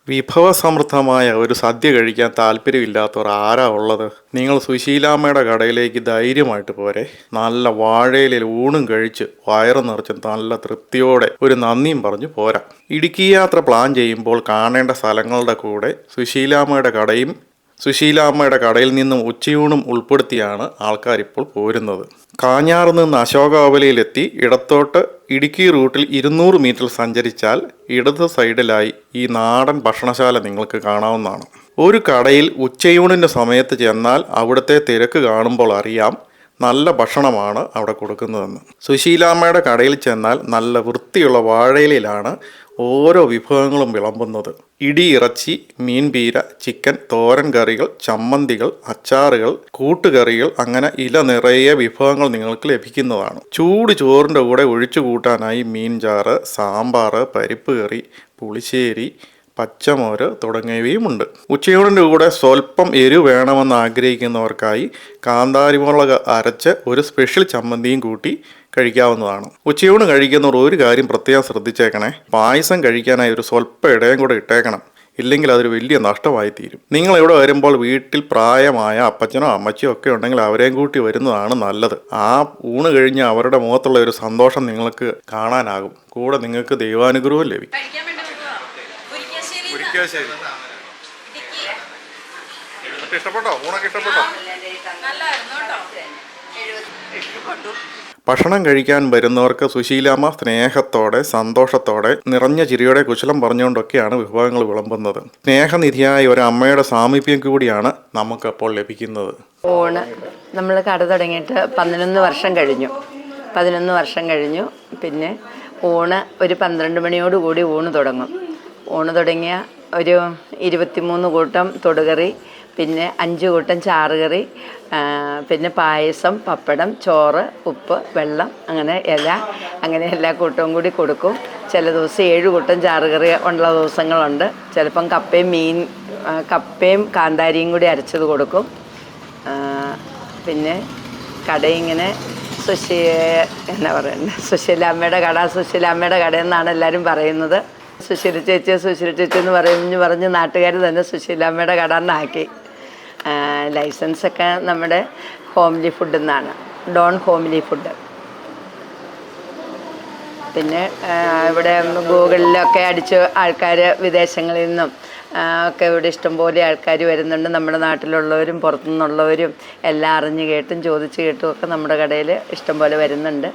വിഭവസമൃദ്ധമായ ഒരു സദ്യ കഴിക്കാൻ താല്പര്യമില്ലാത്തവർ ആരാ ഉള്ളത്? നിങ്ങൾ സുശീലാമ്മയുടെ കടയിലേക്ക് ധൈര്യമായിട്ട് പോരെ. നല്ല വാഴയിലയിൽ ഊണും കഴിച്ച് വയറ് നിറച്ച് നല്ല തൃപ്തിയോടെ ഒരു നന്ദിയും പറഞ്ഞു പോരാ. ഇടുക്കി യാത്ര പ്ലാൻ ചെയ്യുമ്പോൾ കാണേണ്ട സ്ഥലങ്ങളുടെ കൂടെ സുശീലാമ്മയുടെ കടയിൽ നിന്നും ഉച്ചയൂണും ഉൾപ്പെടുത്തിയാണ് ആൾക്കാരിപ്പോൾ പോരുന്നത്. കാഞ്ഞാറ് നിന്ന് അശോകവലയിലെത്തി ഇടത്തോട്ട് ഇടുക്കി റൂട്ടിൽ 200 മീറ്റർ സഞ്ചരിച്ചാൽ ഇടത് സൈഡിലായി ഈ നാടൻ ഭക്ഷണശാല നിങ്ങൾക്ക് കാണാവുന്നതാണ്. ഒരു കടയിൽ ഉച്ചയൂണിൻ്റെ സമയത്ത് ചെന്നാൽ അവിടുത്തെ തിരക്ക് കാണുമ്പോൾ അറിയാം നല്ല ഭക്ഷണമാണ് അവിടെ കൊടുക്കുന്നതെന്ന്. സുശീലാമ്മയുടെ കടയിൽ ചെന്നാൽ നല്ല വൃത്തിയുള്ള വാഴയിലാണ് ഓരോ വിഭവങ്ങളും വിളമ്പുന്നത്. ഇറച്ചി, മീൻപീര, ചിക്കൻ, തോരൻ കറികൾ, ചമ്മന്തികൾ, അച്ചാറുകൾ, കൂട്ടുകറികൾ, അങ്ങനെ ഇല നിറയെ വിഭവങ്ങൾ നിങ്ങൾക്ക് ലഭിക്കുന്നതാണ്. ചൂട് ചോറിൻ്റെ കൂടെ ഒഴിച്ചു കൂട്ടാനായി മീൻചാറ്, സാമ്പാർ, പരിപ്പ് കറി, പുളിശ്ശേരി, പച്ചമോര് തുടങ്ങിയവയുമുണ്ട്. ഉച്ചയൂണിൻ്റെ കൂടെ സ്വല്പം എരിവ് വേണമെന്ന് ആഗ്രഹിക്കുന്നവർക്കായി കാന്താരിമുളക് അരച്ച് ഒരു സ്പെഷ്യൽ ചമ്മന്തിയും കൂട്ടി കഴിക്കാവുന്നതാണ്. ഉച്ചയൂണ് കഴിക്കുന്നവർ ഒരു കാര്യം പ്രത്യേകം ശ്രദ്ധിച്ചേക്കണേ. പായസം കഴിക്കാനായി ഒരു സ്വല്പം ഇടയും കൂടെ ഇട്ടേക്കണം. ഇല്ലെങ്കിൽ അതൊരു വലിയ നഷ്ടമായി തീരും. നിങ്ങൾ ഇവിടെ വരുമ്പോൾ വീട്ടിൽ പ്രായമായ അപ്പച്ചനോ അമ്മച്ചിയോ ഒക്കെ ഉണ്ടെങ്കിൽ അവരെയും കൂട്ടി വരുന്നതാണ് നല്ലത്. ആ ഊണ് കഴിഞ്ഞ് അവരുടെ മുഖത്തുള്ള ഒരു സന്തോഷം നിങ്ങൾക്ക് കാണാനാകും. കൂടെ നിങ്ങൾക്ക് ദൈവാനുഗ്രഹവും ലഭിക്കും. ഇഷ്ടപ്പെട്ടോ? ഊണൊക്കെ ഇഷ്ടപ്പെട്ടോ? ഭക്ഷണം കഴിക്കാൻ വരുന്നവർക്ക് സുശീലാമ്മ സ്നേഹത്തോടെ സന്തോഷത്തോടെ നിറഞ്ഞ ചിരിയോടെ കുശലം പറഞ്ഞുകൊണ്ടൊക്കെയാണ് വിഭവങ്ങൾ വിളമ്പുന്നത്. സ്നേഹനിധിയായ ഒരു അമ്മയുടെ സാമീപ്യം കൂടിയാണ് നമുക്കപ്പോൾ ലഭിക്കുന്നത്. ഊണ് നമ്മൾ കട തുടങ്ങിയിട്ട് 11 വർഷം കഴിഞ്ഞു. പിന്നെ ഊണ് ഒരു 12 മണിയോടുകൂടി ഊണ് തുടങ്ങും. ഊണ് തുടങ്ങിയ ഒരു 23 കൂട്ടം തൊടുകറി, പിന്നെ 5 കൂട്ടം ചാറുകറി, പിന്നെ പായസം, പപ്പടം, ചോറ്, ഉപ്പ്, വെള്ളം, അങ്ങനെ എല്ലാ കൂട്ടവും കൂടി കൊടുക്കും. ചില ദിവസം 7 കൂട്ടം ചാറുകറി ഉള്ള ദിവസങ്ങളുണ്ട്. ചിലപ്പം കപ്പയും കാന്താരിയും കൂടി അരച്ചത് കൊടുക്കും. പിന്നെ കടയിങ്ങനെ സുശീലാമ്മയുടെ കട എന്നാണ് എല്ലാവരും പറയുന്നത്. സുശീല ചേച്ചി എന്ന് പറഞ്ഞ് നാട്ടുകാർ തന്നെ സുശീലാമ്മയുടെ കട എന്നാക്കി. ലൈസൻസൊക്കെ നമ്മുടെ ഹോംലി ഫുഡ് എന്നാണ്, ഡോൺ ഹോംലി ഫുഡ്. പിന്നെ ഇവിടെ ഗൂഗിളിലൊക്കെ അടിച്ച് ആൾക്കാർ വിദേശങ്ങളിൽ നിന്നും ഒക്കെ ഇവിടെ ഇഷ്ടംപോലെ ആൾക്കാർ വരുന്നുണ്ട്. നമ്മുടെ നാട്ടിലുള്ളവരും പുറത്തുനിന്നുള്ളവരും എല്ലാം അറിഞ്ഞ് കേട്ടും ചോദിച്ച് കേട്ടും ഒക്കെ നമ്മുടെ കടയിൽ ഇഷ്ടംപോലെ വരുന്നുണ്ട്.